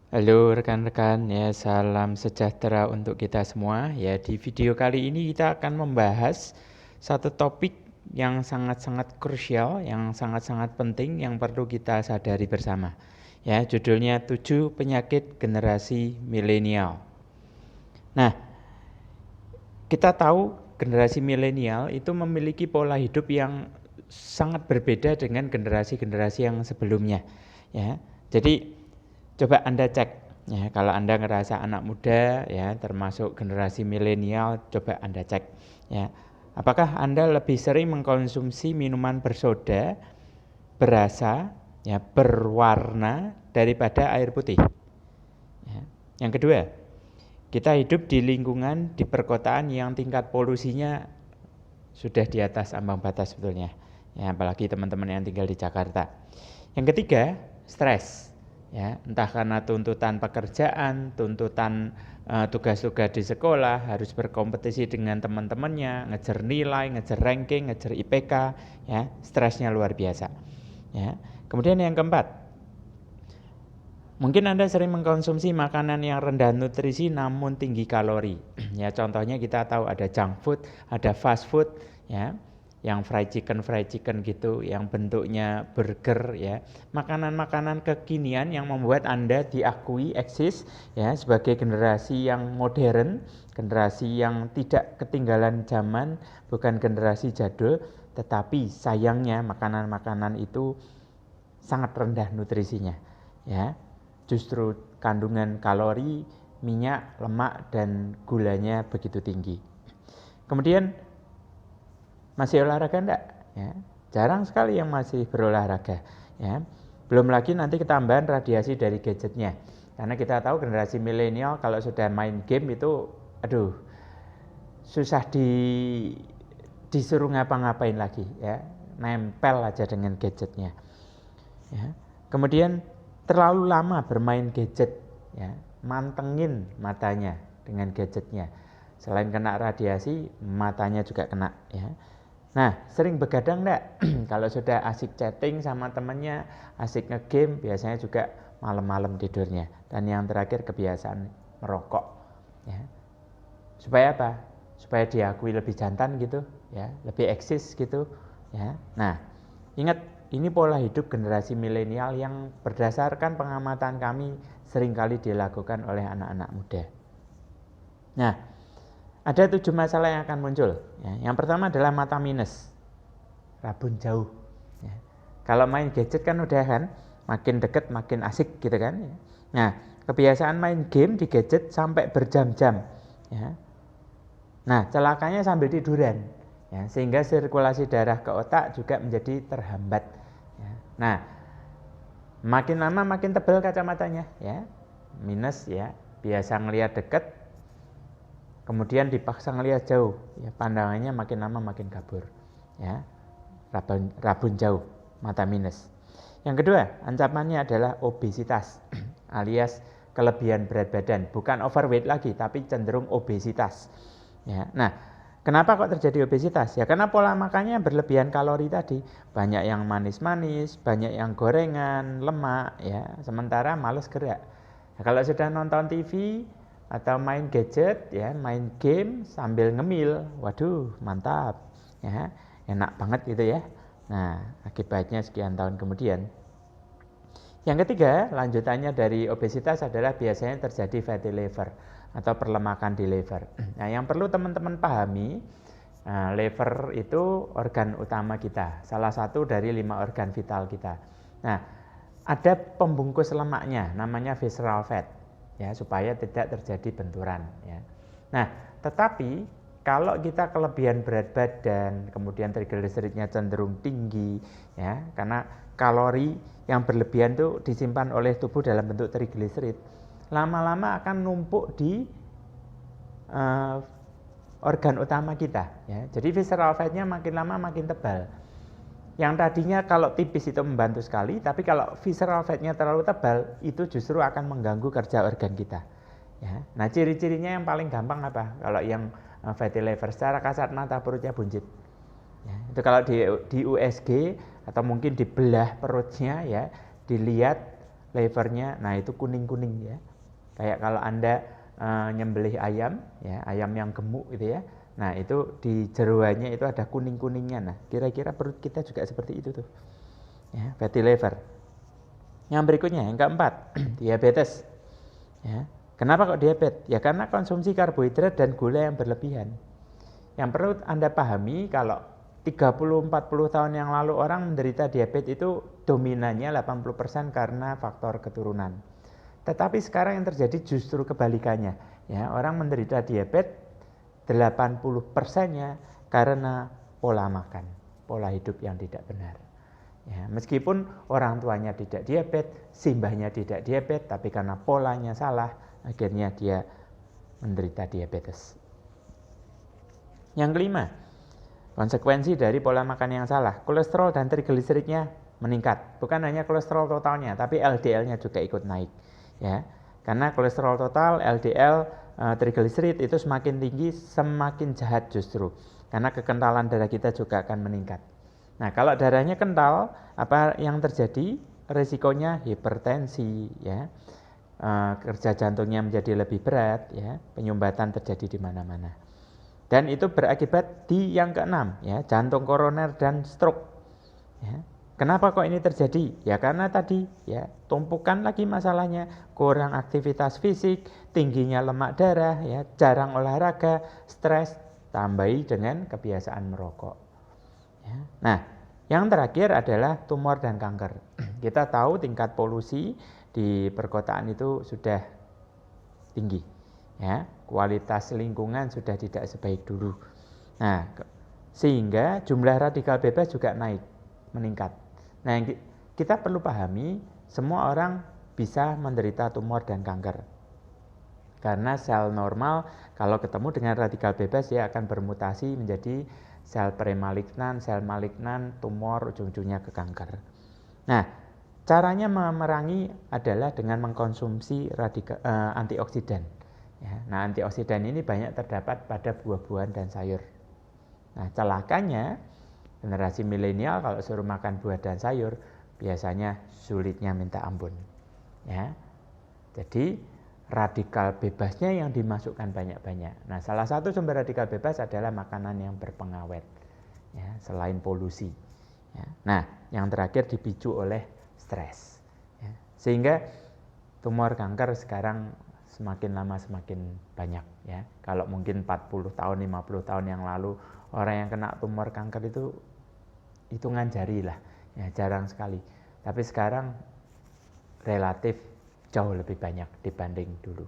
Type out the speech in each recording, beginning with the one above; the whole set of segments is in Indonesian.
Halo rekan-rekan, ya salam sejahtera untuk kita semua. Ya di video kali ini kita akan membahas satu topik yang sangat-sangat krusial, yang sangat-sangat penting, yang perlu kita sadari bersama. Ya judulnya 7 penyakit generasi milenial. Nah, kita tahu generasi milenial itu memiliki pola hidup yang sangat berbeda dengan generasi-generasi yang sebelumnya. Ya, jadi coba Anda cek ya, kalau Anda ngerasa anak muda ya termasuk generasi milenial, coba Anda cek ya. Apakah Anda lebih sering mengkonsumsi minuman bersoda, berasa, ya, berwarna daripada air putih? Ya. Yang kedua, kita hidup di lingkungan di perkotaan yang tingkat polusinya sudah di atas ambang batas sebetulnya. Ya, apalagi teman-teman yang tinggal di Jakarta. Yang ketiga, stres. Ya, entah karena tuntutan pekerjaan, tuntutan tugas-tugas di sekolah, harus berkompetisi dengan teman-temannya, ngejar nilai, ngejar ranking, ngejar IPK, ya, stresnya luar biasa. Ya. Kemudian yang keempat, mungkin Anda sering mengkonsumsi makanan yang rendah nutrisi namun tinggi kalori. Ya, contohnya kita tahu ada junk food, ada fast food, ya, yang fried chicken gitu, yang bentuknya burger, ya, makanan-makanan kekinian yang membuat Anda diakui eksis, ya, sebagai generasi yang modern, generasi yang tidak ketinggalan zaman, bukan generasi jadul, tetapi sayangnya makanan-makanan itu sangat rendah nutrisinya, ya, justru kandungan kalori, minyak, lemak dan gulanya begitu tinggi. Kemudian masih olahraga enggak? Ya, jarang sekali yang masih berolahraga. Ya, belum lagi nanti ketambahan radiasi dari gadgetnya. Karena kita tahu generasi milenial kalau sudah main game itu, aduh, susah disuruh ngapa-ngapain lagi. Ya, nempel aja dengan gadgetnya. Ya, kemudian terlalu lama bermain gadget, ya, mantengin matanya dengan gadgetnya. Selain kena radiasi, matanya juga kena, ya. Nah, sering begadang enggak? Kalau sudah asik chatting sama temannya, asik ngegame, biasanya juga malam-malam tidurnya. Dan yang terakhir kebiasaan merokok. Ya. Supaya apa? Supaya diakui lebih jantan gitu, ya, lebih eksis gitu. Ya. Nah, ingat ini pola hidup generasi milenial yang berdasarkan pengamatan kami seringkali dilakukan oleh anak-anak muda. Nah, ada 7 masalah yang akan muncul. Ya, yang pertama adalah mata minus, rabun jauh. Ya. Kalau main gadget kan udah kan, makin deket makin asik gitu kan. Ya. Nah, kebiasaan main game di gadget sampai berjam-jam. Ya. Nah, celakanya sambil tiduran. Ya, sehingga sirkulasi darah ke otak juga menjadi terhambat. Ya. Nah, makin lama makin tebal kacamatanya. Ya. Minus ya, biasa ngelihat deket, kemudian dipaksa ngelihat jauh, ya, pandangannya makin lama makin kabur, ya, rabun jauh, mata minus. Yang kedua, ancamannya adalah obesitas alias kelebihan berat badan, bukan overweight lagi, tapi cenderung obesitas. Ya, nah, kenapa kok terjadi obesitas? Ya karena pola makannya berlebihan kalori tadi, banyak yang manis-manis, banyak yang gorengan, lemak, ya, sementara males gerak. Nah, kalau sudah nonton TV atau main gadget, ya, main game sambil ngemil, waduh mantap, ya, enak banget gitu ya. Nah, akibatnya sekian tahun kemudian. Yang ketiga, lanjutannya dari obesitas adalah biasanya terjadi fatty liver atau perlemakan di liver. Nah, yang perlu teman-teman pahami, liver itu organ utama kita, salah satu dari 5 organ vital kita. Nah, ada pembungkus lemaknya, namanya visceral fat, ya, supaya tidak terjadi benturan, ya. Nah, tetapi kalau kita kelebihan berat badan, kemudian trigliseridnya cenderung tinggi, ya, karena kalori yang berlebihan itu disimpan oleh tubuh dalam bentuk trigliserid, lama-lama akan numpuk di organ utama kita, ya. Jadi visceral fatnya makin lama makin tebal. Yang tadinya kalau tipis itu membantu sekali, tapi kalau visceral fatnya terlalu tebal, itu justru akan mengganggu kerja organ kita. Ya. Nah, ciri-cirinya yang paling gampang apa? Kalau yang fatty liver, secara kasat mata perutnya buncit. Ya, itu kalau di USG atau mungkin di belah perutnya, ya, dilihat levernya, nah itu kuning-kuning ya. Kayak kalau Anda nyembelih ayam, ya, ayam yang gemuk gitu ya. Nah, itu di jeroannya itu ada kuning-kuningnya. Nah, kira-kira perut kita juga seperti itu tuh. Ya, fatty liver. Yang berikutnya, yang keempat, diabetes. Ya. Kenapa kok diabetes? Ya karena konsumsi karbohidrat dan gula yang berlebihan. Yang perlu Anda pahami kalau 30-40 tahun yang lalu orang menderita diabetes itu dominannya 80% karena faktor keturunan. Tetapi sekarang yang terjadi justru kebalikannya. Ya, orang menderita diabetes 80%-nya karena pola makan, pola hidup yang tidak benar. Ya, meskipun orang tuanya tidak diabetes, simbahnya tidak diabetes, tapi karena polanya salah, akhirnya dia menderita diabetes. Yang kelima, konsekuensi dari pola makan yang salah, kolesterol dan trigliseridnya meningkat. Bukan hanya kolesterol totalnya, tapi LDL-nya juga ikut naik. Ya, karena kolesterol total, LDL, trigliserid itu semakin tinggi, semakin jahat justru. Karena kekentalan darah kita juga akan meningkat. Nah, kalau darahnya kental, apa yang terjadi? Risikonya hipertensi, ya. Kerja jantungnya menjadi lebih berat, ya. Penyumbatan terjadi di mana-mana. Dan itu berakibat di yang keenam, ya, jantung koroner dan stroke. Ya. Kenapa kok ini terjadi? Ya karena tadi, ya, tumpukan lagi masalahnya, kurang aktivitas fisik, tingginya lemak darah, ya, jarang olahraga, stres, tambahi dengan kebiasaan merokok. Ya. Nah, yang terakhir adalah tumor dan kanker. Kita tahu tingkat polusi di perkotaan itu sudah tinggi, ya, kualitas lingkungan sudah tidak sebaik dulu. Nah, sehingga jumlah radikal bebas juga naik, meningkat. Nah, yang kita perlu pahami, semua orang bisa menderita tumor dan kanker. Karena sel normal kalau ketemu dengan radikal bebas dia akan bermutasi menjadi sel premalignan, sel malignan, tumor, ujung-ujungnya ke kanker. Nah, caranya memerangi adalah dengan mengkonsumsi antioksidan. Ya, nah, antioksidan ini banyak terdapat pada buah-buahan dan sayur. Nah, celakanya generasi milenial kalau suruh makan buah dan sayur biasanya sulitnya minta ampun. Ya. Jadi radikal bebasnya yang dimasukkan banyak-banyak. Nah, salah satu sumber radikal bebas adalah makanan yang berpengawet. Ya, selain polusi. Ya. Nah, yang terakhir dipicu oleh stres. Ya. Sehingga tumor kanker sekarang semakin lama semakin banyak, ya. Kalau mungkin 40 tahun, 50 tahun yang lalu orang yang kena tumor kanker itu hitungan jari lah, ya, jarang sekali. Tapi sekarang relatif jauh lebih banyak dibanding dulu.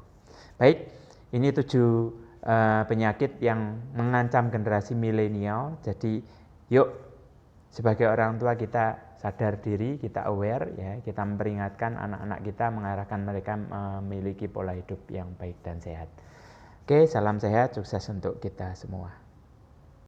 Baik, ini 7 penyakit yang mengancam generasi milenial. Jadi yuk sebagai orang tua kita sadar diri, kita aware, ya, kita memperingatkan anak-anak kita, mengarahkan mereka memiliki pola hidup yang baik dan sehat. Oke, salam sehat, sukses untuk kita semua.